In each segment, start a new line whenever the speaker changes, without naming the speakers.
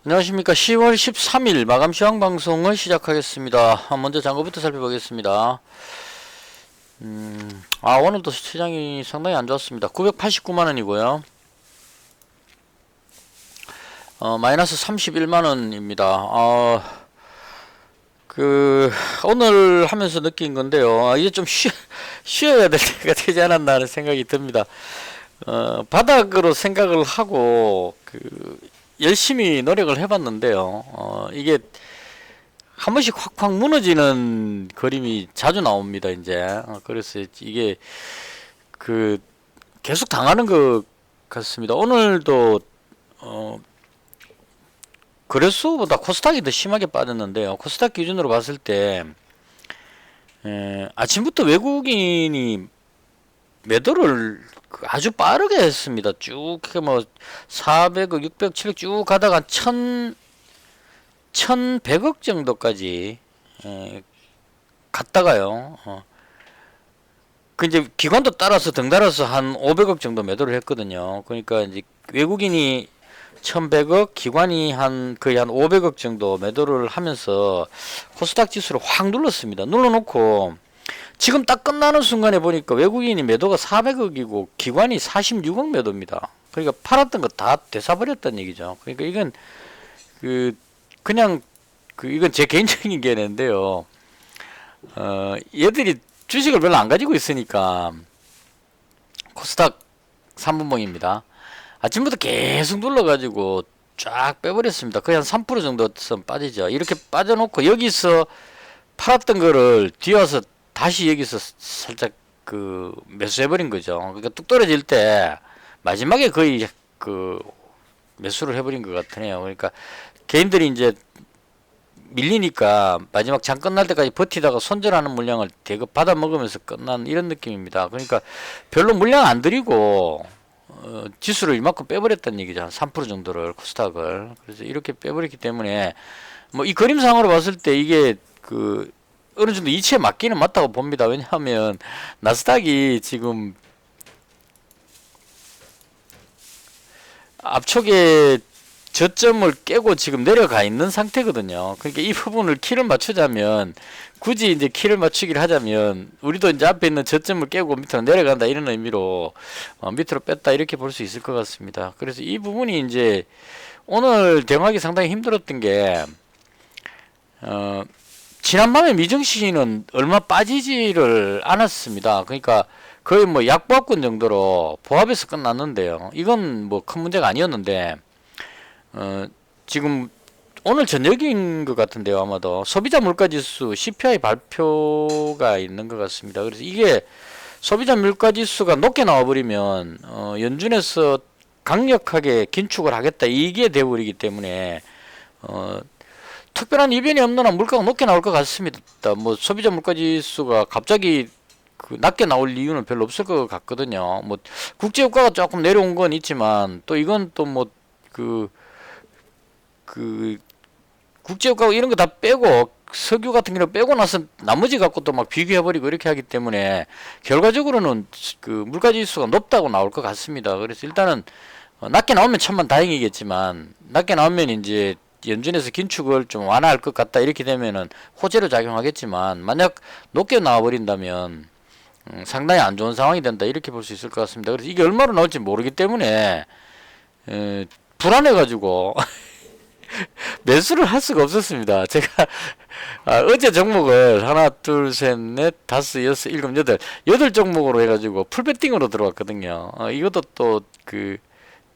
안녕하십니까. 10월 13일 마감 시황 방송을 시작하겠습니다. 먼저 장고부터 살펴보겠습니다. 오늘도 시장이 상당히 안 좋았습니다. 989만원이고요. 마이너스 31만원입니다. 오늘 하면서 느낀 건데요. 이제 좀 쉬어야 될 때가 되지 않았나 하는 생각이 듭니다. 바닥으로 생각을 하고, 열심히 노력을 해봤는데요. 이게 한 번씩 확확 무너지는 그림이 자주 나옵니다, 이제. 그래서 이게 계속 당하는 것 같습니다. 오늘도, 거래소보다 코스닥이 더 심하게 빠졌는데요. 코스닥 기준으로 봤을 때, 아침부터 외국인이 매도를 아주 빠르게 했습니다. 쭉, 400억, 600억, 700억 쭉 가다가 1100억 정도까지, 갔다가요. 이제 기관도 따라서 덩달아서 한 500억 정도 매도를 했거든요. 그러니까 이제 외국인이 1100억, 기관이 거의 한 500억 정도 매도를 하면서 코스닥 지수를 확 눌렀습니다. 눌러놓고, 지금 딱 끝나는 순간에 보니까 외국인이 매도가 400억이고 기관이 46억 매도입니다. 그러니까 팔았던 거 다 되사버렸다는 얘기죠. 그러니까 이건 이건 제 개인적인 견해인데요. 얘들이 주식을 별로 안 가지고 있으니까 코스닥 3분봉입니다. 아침부터 계속 눌러가지고 쫙 빼버렸습니다. 거의 한 3% 정도 빠지죠. 이렇게 빠져놓고 여기서 팔았던 거를 뒤와서 다시 여기서 살짝 매수해버린 거죠. 그러니까 뚝 떨어질 때 마지막에 거의 매수를 해버린 것 같으네요. 그러니까 개인들이 이제 밀리니까 마지막 장 끝날 때까지 버티다가 손절하는 물량을 대거 받아 먹으면서 끝난 이런 느낌입니다. 그러니까 별로 물량 안 들이고 지수를 이만큼 빼버렸다는 얘기죠. 한 3% 정도를 코스닥을. 그래서 이렇게 빼버렸기 때문에 뭐 이 그림상으로 봤을 때 이게 어느 정도 이치에 맞기는 맞다고 봅니다. 왜냐하면 나스닥이 지금 앞쪽에 저점을 깨고 지금 내려가 있는 상태거든요. 그러니까 이 부분을 키를 맞추자면, 굳이 이제 키를 맞추기를 하자면 우리도 이제 앞에 있는 저점을 깨고 밑으로 내려간다 이런 의미로 밑으로 뺐다 이렇게 볼 수 있을 것 같습니다. 그래서 이 부분이 이제 오늘 대응하기 상당히 힘들었던 게 지난밤에 미증시는 얼마 빠지지를 않았습니다. 그러니까 거의 뭐 약보합권 정도로 보합에서 끝났는데요. 이건 뭐 큰 문제가 아니었는데, 지금 오늘 저녁인 것 같은데요. 아마도 소비자 물가지수 CPI 발표가 있는 것 같습니다. 그래서 이게 소비자 물가지수가 높게 나와버리면 연준에서 강력하게 긴축을 하겠다 이게 되어버리기 때문에 특별한 이변이 없는 한 물가가 높게 나올 것 같습니다. 뭐 소비자 물가지수가 갑자기 낮게 나올 이유는 별로 없을 것 같거든요. 뭐 국제유가가 조금 내려온 건 있지만 또 이건 또 뭐 국제유가 이런 거 다 빼고 석유 같은 경우 빼고 나서 나머지 갖고 또 막 비교해버리고 이렇게 하기 때문에 결과적으로는 물가지수가 높다고 나올 것 같습니다. 그래서 일단은 낮게 나오면 천만 다행이겠지만 낮게 나오면 이제 연준에서 긴축을 좀 완화할 것 같다 이렇게 되면은 호재로 작용하겠지만, 만약 높게 나와버린다면 상당히 안 좋은 상황이 된다 이렇게 볼 수 있을 것 같습니다. 그래서 이게 얼마로 나올지 모르기 때문에 불안해가지고 매수를 할 수가 없었습니다. 제가 어제 종목을 하나, 둘, 셋, 넷, 다섯, 여섯, 일곱, 여덟 종목으로 해가지고 풀배팅으로 들어왔거든요. 이것도 또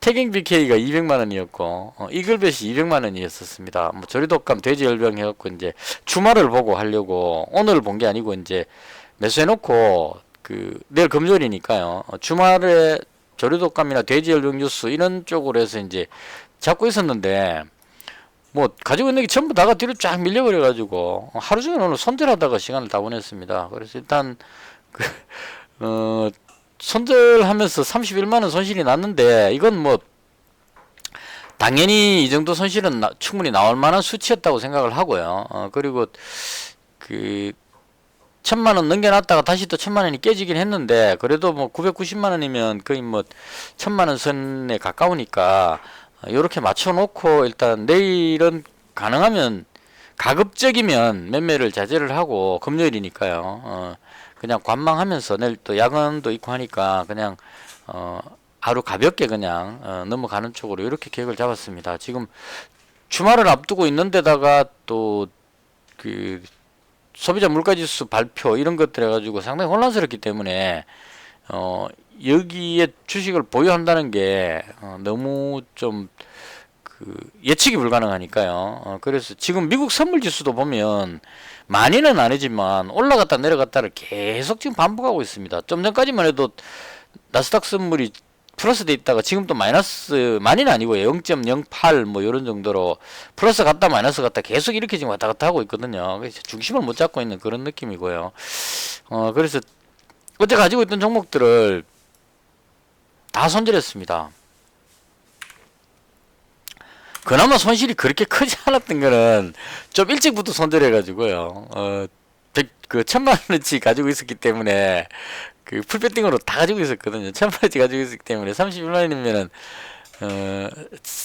태깅 BK가 200만원이었고 이글벳이 200만원이었었습니다. 뭐 조리독감 돼지열병 해갖고 이제 주말을 보고 하려고 오늘 본 게 아니고 이제 매수해놓고 내일 금요일이니까요. 주말에 조리독감이나 돼지열병 뉴스 이런 쪽으로 해서 이제 잡고 있었는데, 뭐 가지고 있는 게 전부 다가 뒤로 쫙 밀려버려가지고 하루 종일 오늘 손절하다가 시간을 다 보냈습니다. 그래서 일단 손절하면서 31만원 손실이 났는데, 이건 뭐 당연히 이 정도 손실은 충분히 나올 만한 수치였다고 생각을 하고요. 그리고 1000만원 넘겨놨다가 다시 또 1000만원이 깨지긴 했는데, 그래도 뭐 990만원이면 거의 뭐 1000만원 선에 가까우니까 요렇게 맞춰놓고 일단 내일은 가능하면 가급적이면 매매를 자제를 하고 금요일이니까요. 그냥 관망하면서 내일 또 야근도 있고 하니까 그냥 하루 가볍게 그냥 넘어가는 쪽으로 이렇게 계획을 잡았습니다. 지금 주말을 앞두고 있는데다가 또 그 소비자 물가지수 발표 이런 것들 해가지고 상당히 혼란스럽기 때문에 여기에 주식을 보유한다는 게 너무 좀 그 예측이 불가능하니까요. 그래서 지금 미국 선물 지수도 보면 많이는 아니지만 올라갔다 내려갔다를 계속 지금 반복하고 있습니다. 좀 전까지만 해도 나스닥 선물이 플러스 돼 있다가 지금 또 마이너스, 많이는 아니고 0.08 뭐 이런 정도로 플러스 갔다 마이너스 갔다 계속 이렇게 지금 왔다 갔다 하고 있거든요. 그래서 중심을 못 잡고 있는 그런 느낌이고요. 그래서 어제 가지고 있던 종목들을 다 손절했습니다. 그나마 손실이 그렇게 크지 않았던 거는 좀 일찍부터 손절해가지고요. 그 1000만원어치 가지고 있었기 때문에 그 풀배팅으로 다 가지고 있었거든요. 1000만원어치 가지고 있었기 때문에 31만원이면은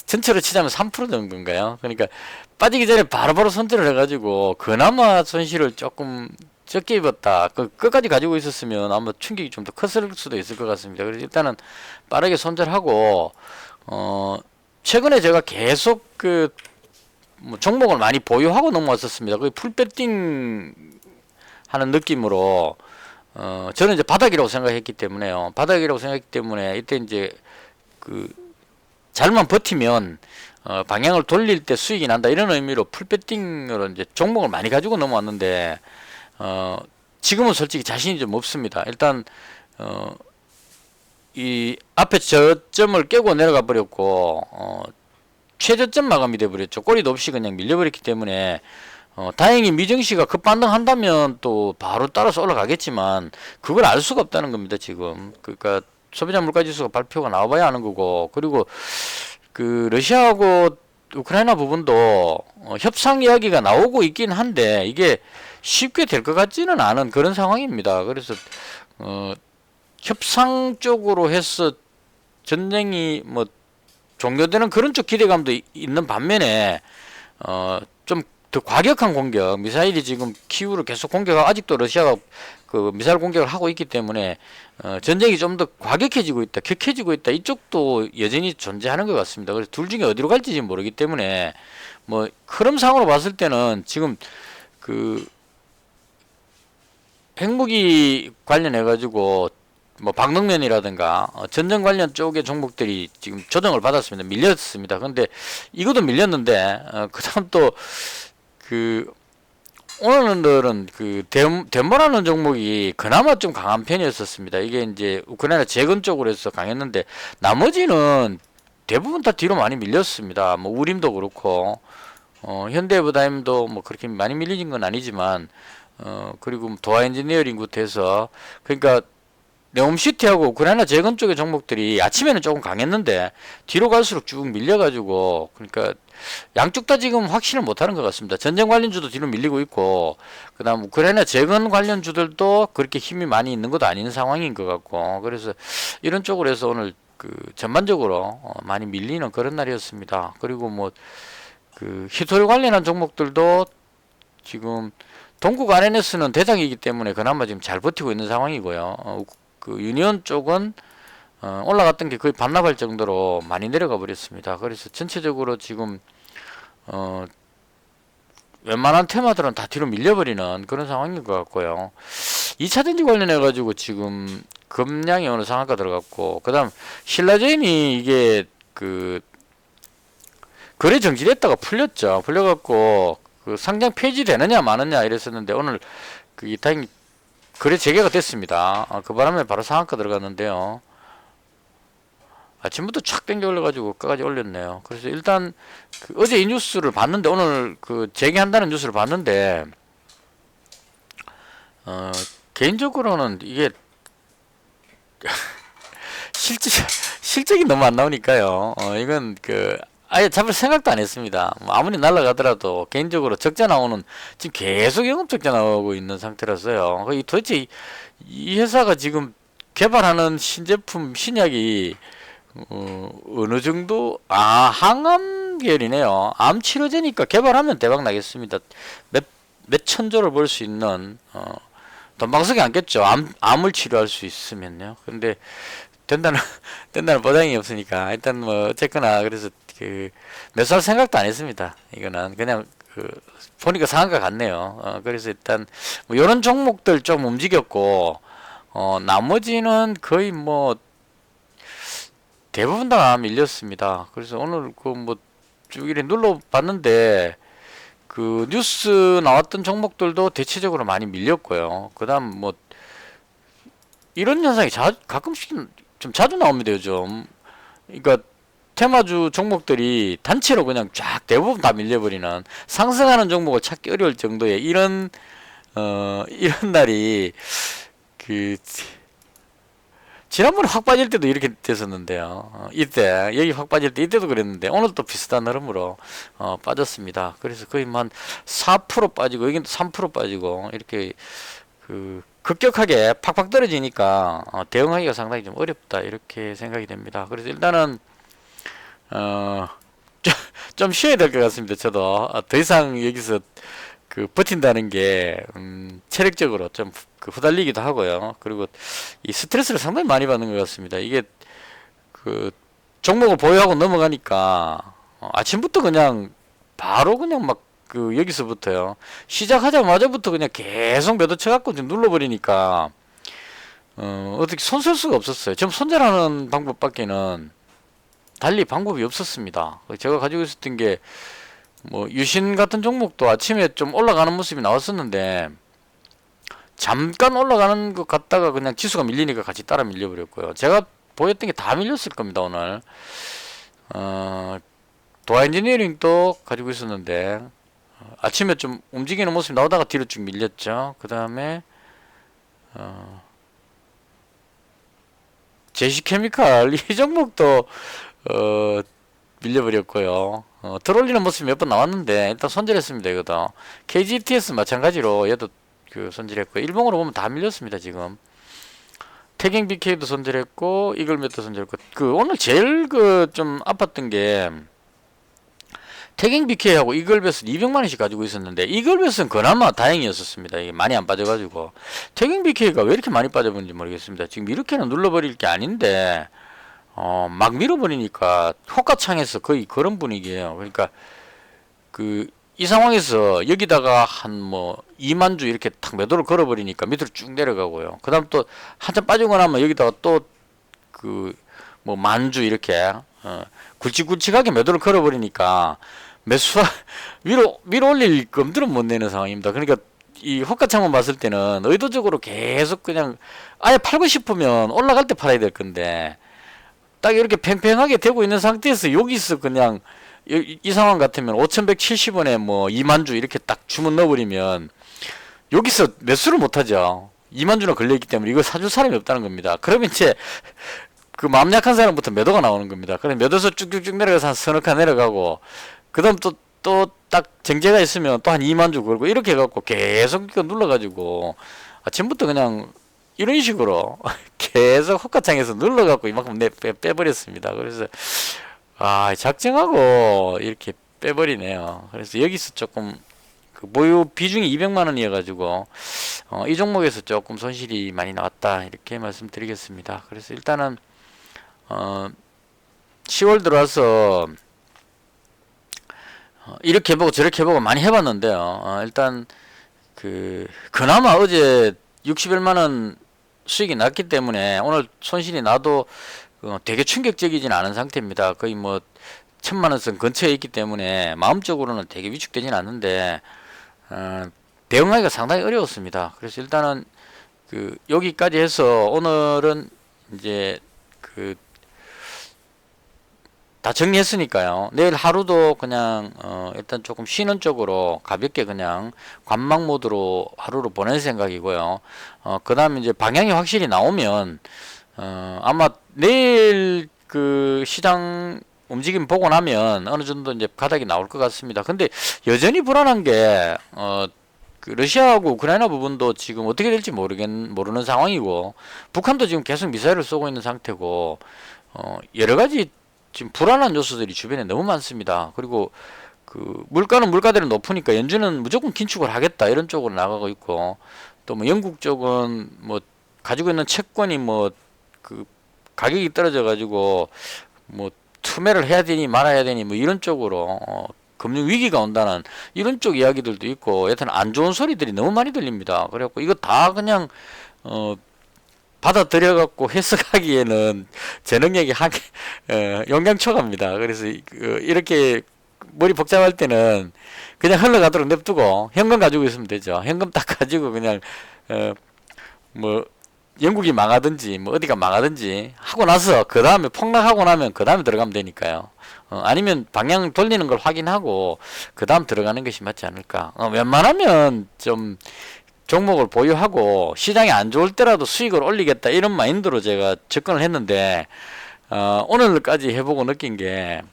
전체로 치자면 3% 정도인가요? 그러니까 빠지기 전에 바로바로 손절을 해가지고 그나마 손실을 조금 적게 입었다. 끝까지 가지고 있었으면 아마 충격이 좀 더 컸을 수도 있을 것 같습니다. 그래서 일단은 빠르게 손절하고 최근에 제가 계속 뭐 종목을 많이 보유하고 넘어왔었습니다. 거의 풀배팅 하는 느낌으로 저는 이제 바닥이라고 생각했기 때문에요. 바닥이라고 생각했기 때문에 이때 이제 잘만 버티면 방향을 돌릴 때 수익이 난다 이런 의미로 풀배팅으로 이제 종목을 많이 가지고 넘어왔는데 지금은 솔직히 자신이 좀 없습니다. 일단 이 앞에 저점을 깨고 내려가 버렸고 최저점 마감이 돼 버렸죠. 꼬리도 없이 그냥 밀려버렸기 때문에 다행히 미증시가 급반등 한다면 또 바로 따라서 올라가겠지만 그걸 알 수가 없다는 겁니다. 지금 그러니까 소비자 물가지수가 발표가 나와봐야 하는 거고, 그리고 러시아하고 우크라이나 부분도 협상 이야기가 나오고 있긴 한데 이게 쉽게 될 것 같지는 않은 그런 상황입니다. 그래서 협상 쪽으로 해서 전쟁이 뭐 종료되는 그런 쪽 기대감도 있는 반면에 좀 더 과격한 공격, 미사일이 지금 키우를 계속 공격하고 아직도 러시아가 그 미사일 공격을 하고 있기 때문에 전쟁이 좀 더 과격해지고 있다, 격해지고 있다, 이쪽도 여전히 존재하는 것 같습니다. 그래서 둘 중에 어디로 갈지 지금 모르기 때문에 뭐 흐름상으로 봤을 때는 지금 핵무기 관련해 가지고 뭐 방능면이라든가 전쟁 관련 쪽의 종목들이 지금 조정을 받았습니다. 밀렸습니다. 근데 이것도 밀렸는데 그다음 또 오늘은 덴모라는 종목이 그나마 좀 강한 편이었었습니다. 이게 이제 우크라이나 재건 쪽으로 해서 강했는데 나머지는 대부분 다 뒤로 많이 밀렸습니다. 뭐 우림도 그렇고 현대해부다임도 뭐 그렇게 많이 밀린 건 아니지만 그리고 도화 엔지니어링부터 해서 그러니까 네옴시티하고 우크라이나 재건 쪽의 종목들이 아침에는 조금 강했는데 뒤로 갈수록 쭉 밀려가지고 그러니까 양쪽 다 지금 확신을 못하는 것 같습니다. 전쟁 관련주도 뒤로 밀리고 있고 그다음 우크라이나 재건 관련주들도 그렇게 힘이 많이 있는 것도 아닌 상황인 것 같고, 그래서 이런 쪽으로 해서 오늘 전반적으로 많이 밀리는 그런 날이었습니다. 그리고 뭐 히토류 관련한 종목들도 지금 동국 RNS는 대장이기 때문에 그나마 지금 잘 버티고 있는 상황이고요. 유니온 쪽은 올라갔던 게 거의 반납할 정도로 많이 내려가 버렸습니다. 그래서 전체적으로 지금 웬만한 테마들은 다 뒤로 밀려버리는 그런 상황인 것 같고요. 2차전지 관련해 가지고 지금 금량이 어느 상한가 들어갔고, 그 다음 신라젠이 이게 거래 정지됐다가 풀렸죠. 풀려갖고 상장 폐지되느냐 마느냐 이랬었는데 오늘 다행히 거래 재개가 됐습니다. 그 바람에 바로 상한가 들어갔는데요. 아침부터 촥 땡겨 올려가지고 끝까지 올렸네요. 그래서 일단 어제 이 뉴스를 봤는데 오늘 재개한다는 뉴스를 봤는데 개인적으로는 이게 실적이 너무 안 나오니까요. 이건 아예 잡을 생각도 안 했습니다. 뭐 아무리 날아가더라도 개인적으로 적자 나오는, 지금 계속 영업 적자 나오고 있는 상태라서요. 도대체 이 회사가 지금 개발하는 신제품, 신약이 어느 정도, 항암 계열이네요. 암 치료제니까 개발하면 대박 나겠습니다. 몇 천조를 벌 수 있는, 돈방석이 않겠죠. 암을 치료할 수 있으면요. 근데, 된다는, 된다는 보장이 없으니까, 일단 뭐, 어쨌거나, 그래서 그, 매수할 생각도 안 했습니다. 이거는 그냥, 보니까 상한가 같네요. 그래서 일단, 뭐, 요런 종목들 좀 움직였고, 나머지는 거의 뭐, 대부분 다 밀렸습니다. 그래서 오늘 그 뭐 쭉 이렇게 눌러봤는데 그 뉴스 나왔던 종목들도 대체적으로 많이 밀렸고요. 그다음 뭐 이런 현상이 가끔씩 좀 자주 나옵니다, 요즘. 그러니까 테마주 종목들이 단체로 그냥 쫙 대부분 다 밀려버리는, 상승하는 종목을 찾기 어려울 정도의 이런 날이 그 지난번에 확 빠질 때도 이렇게 됐었는데요. 이때 여기 확 빠질 때 이때도 그랬는데 오늘도 비슷한 흐름으로 빠졌습니다. 그래서 거의 한 4% 빠지고 여기는 3% 빠지고 이렇게 그 급격하게 팍팍 떨어지니까 대응하기가 상당히 좀 어렵다 이렇게 생각이 됩니다. 그래서 일단은 어, 좀 쉬어야 될 것 같습니다. 저도 더 이상 여기서 그 버틴다는 게 체력적으로 좀 그 후달리기도 하고요. 그리고 이 스트레스를 상당히 많이 받는 것 같습니다. 이게 그 종목을 보유하고 넘어가니까 아침부터 그냥 바로 그냥 막 그 여기서부터요. 시작하자마자부터 그냥 계속 매도 쳐갖고 좀 눌러버리니까 어떻게 손쓸 수가 없었어요. 지금 손절하는 방법밖에는 달리 방법이 없었습니다. 제가 가지고 있었던 게 뭐 유신 같은 종목도 아침에 좀 올라가는 모습이 나왔었는데 잠깐 올라가는 것 같다가 그냥 지수가 밀리니까 같이 따라 밀려버렸고요. 제가 보였던 게 다 밀렸을 겁니다, 오늘. 도화 엔지니어링도 가지고 있었는데 아침에 좀 움직이는 모습이 나오다가 뒤로 쭉 밀렸죠. 그 다음에 제시케미칼 이 종목도 밀려버렸고요. 들어올리는 모습이 몇 번 나왔는데 일단 손절했습니다. 이거도 KGTS 마찬가지로 얘도 그 손절했고 일봉으로 보면 다 밀렸습니다. 지금 태경 BK도 손절했고 이글벳도 손절했고 그 오늘 제일 그 좀 아팠던 게 태경 BK하고 이글벳은 200만원씩 가지고 있었는데 이글벳은 그나마 다행이었었습니다. 이게 많이 안 빠져가지고 태경 BK가 왜 이렇게 많이 빠져버린지 모르겠습니다. 지금 이렇게는 눌러버릴 게 아닌데 막 밀어버리니까 호가창에서 거의 그런 분위기예요. 그러니까 그 이 상황에서 여기다가 한 뭐 2만 주 이렇게 탁 매도를 걸어버리니까 밑으로 쭉 내려가고요. 그 다음 또 한참 빠지고 나면 여기다가 또 그 뭐 만주 이렇게 굵직굵직하게 매도를 걸어버리니까 매수가 위로 올릴 검들은 못 내는 상황입니다. 그러니까 이 호가창만 봤을 때는 의도적으로 계속 그냥 아예 팔고 싶으면 올라갈 때 팔아야 될 건데 딱 이렇게 팽팽하게 되고 있는 상태에서 여기서 그냥 이 상황 같으면 5,170원에 뭐 2만 주 이렇게 딱 주문 넣어버리면 여기서 매수를 못하죠. 2만 주나 걸려있기 때문에 이거 사줄 사람이 없다는 겁니다. 그러면 이제 그 마음 약한 사람부터 매도가 나오는 겁니다. 그럼 매도서 쭉쭉쭉 내려가서 한 서너 칸 내려가고 그 다음 또 딱 정제가 있으면 또 한 2만 주 걸고 이렇게 해갖고 계속 이거 눌러가지고 아침부터 그냥 이런 식으로 계속 호가창에서 눌러갖고 이만큼 빼버렸습니다. 그래서 작정하고 이렇게 빼버리네요. 그래서 여기서 조금 그 보유 비중이 200만원이어가지고 이 종목에서 조금 손실이 많이 나왔다 이렇게 말씀드리겠습니다. 그래서 일단은 10월 들어와서 이렇게 해보고 저렇게 해보고 많이 해봤는데요. 일단 그나마 어제 60여만원 수익이 났기 때문에 오늘 손실이 나도 되게 충격적이진 않은 상태입니다. 거의 뭐 1,000만원 선 근처에 있기 때문에 마음적으로는 되게 위축되진 않는데 대응하기가 상당히 어려웠습니다. 그래서 일단은 여기까지 해서 오늘은 이제 다 정리했으니까요. 내일 하루도 그냥 일단 조금 쉬는 쪽으로 가볍게 그냥 관망 모드로 하루를 보낼 생각이고요. 그 다음에 이제 방향이 확실히 나오면 아마 내일 그 시장 움직임 보고 나면 어느 정도 이제 가닥이 나올 것 같습니다. 근데 여전히 불안한 게 그 러시아하고 우크라이나 부분도 지금 어떻게 될지 모르는 상황이고 북한도 지금 계속 미사일을 쏘고 있는 상태고 여러 가지 지금 불안한 요소들이 주변에 너무 많습니다. 그리고 그 물가는 물가대로 높으니까 연준은 무조건 긴축을 하겠다 이런 쪽으로 나가고 있고, 또 뭐 영국 쪽은 뭐 가지고 있는 채권이 뭐 그 가격이 떨어져 가지고 뭐 투매를 해야 되니 말아야 되니 뭐 이런 쪽으로 금융 위기가 온다는 이런 쪽 이야기들도 있고, 여튼 안 좋은 소리들이 너무 많이 들립니다. 그래갖고 이거 다 그냥 받아들여 갖고 해석하기에는 제 능력이 영향초과입니다. 그래서 이렇게 머리 복잡할 때는 그냥 흘러가도록 냅두고 현금 가지고 있으면 되죠. 현금 딱 가지고 그냥 뭐 영국이 망하든지 뭐 어디가 망하든지 하고 나서 그 다음에 폭락하고 나면 그 다음에 들어가면 되니까요. 아니면 방향 돌리는 걸 확인하고 그 다음 들어가는 것이 맞지 않을까. 웬만하면 좀 종목을 보유하고 시장이 안 좋을 때라도 수익을 올리겠다 이런 마인드로 제가 접근을 했는데, 오늘까지 해보고 느낀 게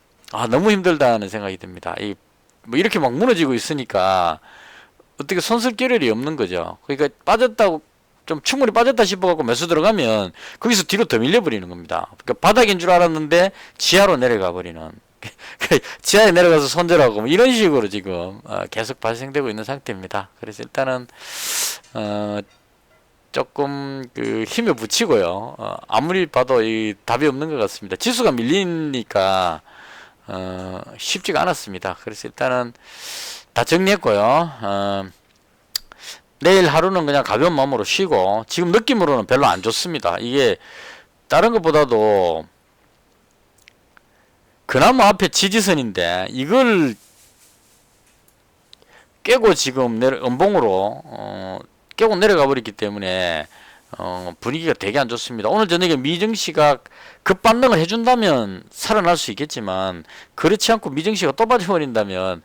너무 힘들다는 생각이 듭니다. 뭐 이렇게 막 무너지고 있으니까 어떻게 손쓸 겨를이 없는 거죠. 그러니까 빠졌다고 좀 충분히 빠졌다 싶어갖고 매수 들어가면 거기서 뒤로 더 밀려버리는 겁니다. 그러니까 바닥인 줄 알았는데 지하로 내려가 버리는, 지하에 내려가서 손절하고 뭐 이런 식으로 지금 계속 발생되고 있는 상태입니다. 그래서 일단은 조금 그 힘을 붙이고요. 아무리 봐도 이 답이 없는 것 같습니다. 지수가 밀리니까 쉽지가 않았습니다. 그래서 일단은 다 정리했고요. 내일 하루는 그냥 가벼운 마음으로 쉬고, 지금 느낌으로는 별로 안 좋습니다. 이게 다른 것보다도 그나마 앞에 지지선인데 이걸 깨고 지금 음봉으로 깨고 내려가 버렸기 때문에 분위기가 되게 안 좋습니다. 오늘 저녁에 미증시가 급반등을 해준다면 살아날 수 있겠지만, 그렇지 않고 미증시가 또 빠져버린다면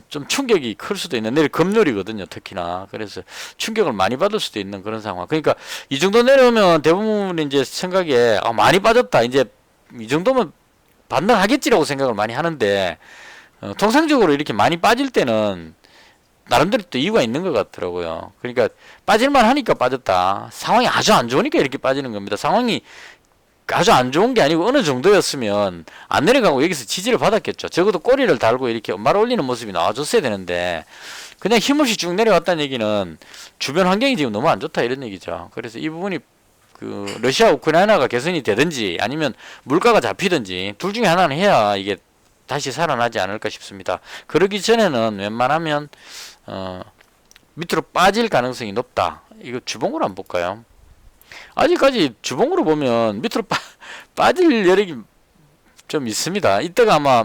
좀 충격이 클 수도 있는, 내일 금요일이거든요 특히나. 그래서 충격을 많이 받을 수도 있는 그런 상황. 그러니까 이 정도 내려오면 대부분 이제 생각에 많이 빠졌다, 이제 이 정도면 반등하겠지라고 생각을 많이 하는데, 통상적으로 이렇게 많이 빠질 때는 나름대로 또 이유가 있는 것 같더라고요. 그러니까 빠질만 하니까 빠졌다, 상황이 아주 안 좋으니까 이렇게 빠지는 겁니다. 상황이 아주 안 좋은 게 아니고 어느 정도였으면 안 내려가고 여기서 지지를 받았겠죠. 적어도 꼬리를 달고 이렇게 엄마를 올리는 모습이 나와줬어야 되는데, 그냥 힘없이 쭉 내려왔다는 얘기는 주변 환경이 지금 너무 안 좋다 이런 얘기죠. 그래서 이 부분이 그 러시아 우크라이나가 개선이 되든지 아니면 물가가 잡히든지 둘 중에 하나는 해야 이게 다시 살아나지 않을까 싶습니다. 그러기 전에는 웬만하면 밑으로 빠질 가능성이 높다. 이거 주봉으로 한번 볼까요? 아직까지 주봉으로 보면 밑으로 빠질 여력이 좀 있습니다. 이때가 아마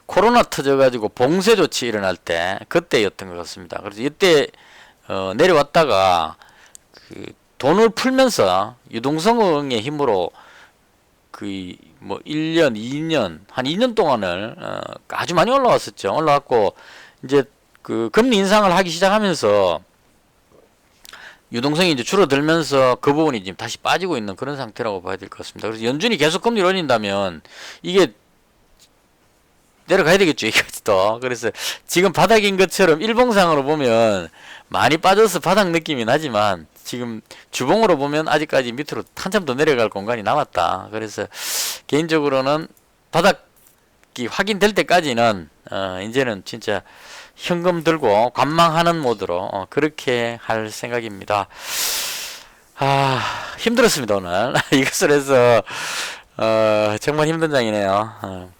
코로나 터져가지고 봉쇄 조치 일어날 때 그때였던 것 같습니다. 그래서 이때 내려왔다가 그 돈을 풀면서 유동성의 힘으로 그 뭐 1년, 2년, 한 2년 동안을 아주 많이 올라왔었죠. 올라왔고 이제 그 금리 인상을 하기 시작하면서 유동성이 이제 줄어들면서 그 부분이 지금 다시 빠지고 있는 그런 상태라고 봐야 될 것 같습니다. 그래서 연준이 계속 금리를 올린다면 이게 내려가야 되겠죠, 이까지도. 그래서 지금 바닥인 것처럼 일봉상으로 보면 많이 빠져서 바닥 느낌이 나지만, 지금 주봉으로 보면 아직까지 밑으로 한참 더 내려갈 공간이 남았다. 그래서 개인적으로는 바닥이 확인될 때까지는 이제는 진짜 현금 들고 관망하는 모드로 그렇게 할 생각입니다. 힘들었습니다 오늘. 이것을 해서 정말 힘든 장이네요.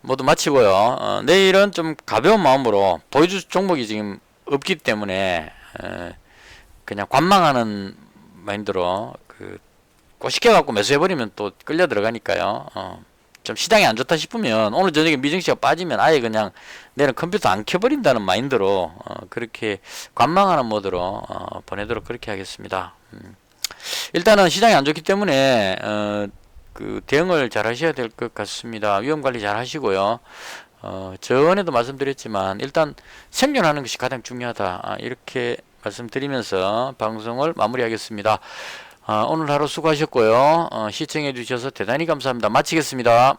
모두 마치고요. 내일은 좀 가벼운 마음으로, 보여줄 종목이 지금 없기 때문에 그냥 관망하는 마인드로 꼬시켜 갖고 매수해버리면 또 끌려 들어가니까요. 좀 시장이 안 좋다 싶으면 오늘 저녁에 미증시가 빠지면 아예 그냥 내일은 컴퓨터 안 켜버린다는 마인드로 그렇게 관망하는 모드로 보내도록 그렇게 하겠습니다. 일단은 시장이 안 좋기 때문에 그 대응을 잘 하셔야 될 것 같습니다. 위험 관리 잘 하시고요. 전에도 말씀드렸지만 일단 생존하는 것이 가장 중요하다, 이렇게 말씀드리면서 방송을 마무리하겠습니다. 오늘 하루 수고하셨고요. 시청해 주셔서 대단히 감사합니다. 마치겠습니다.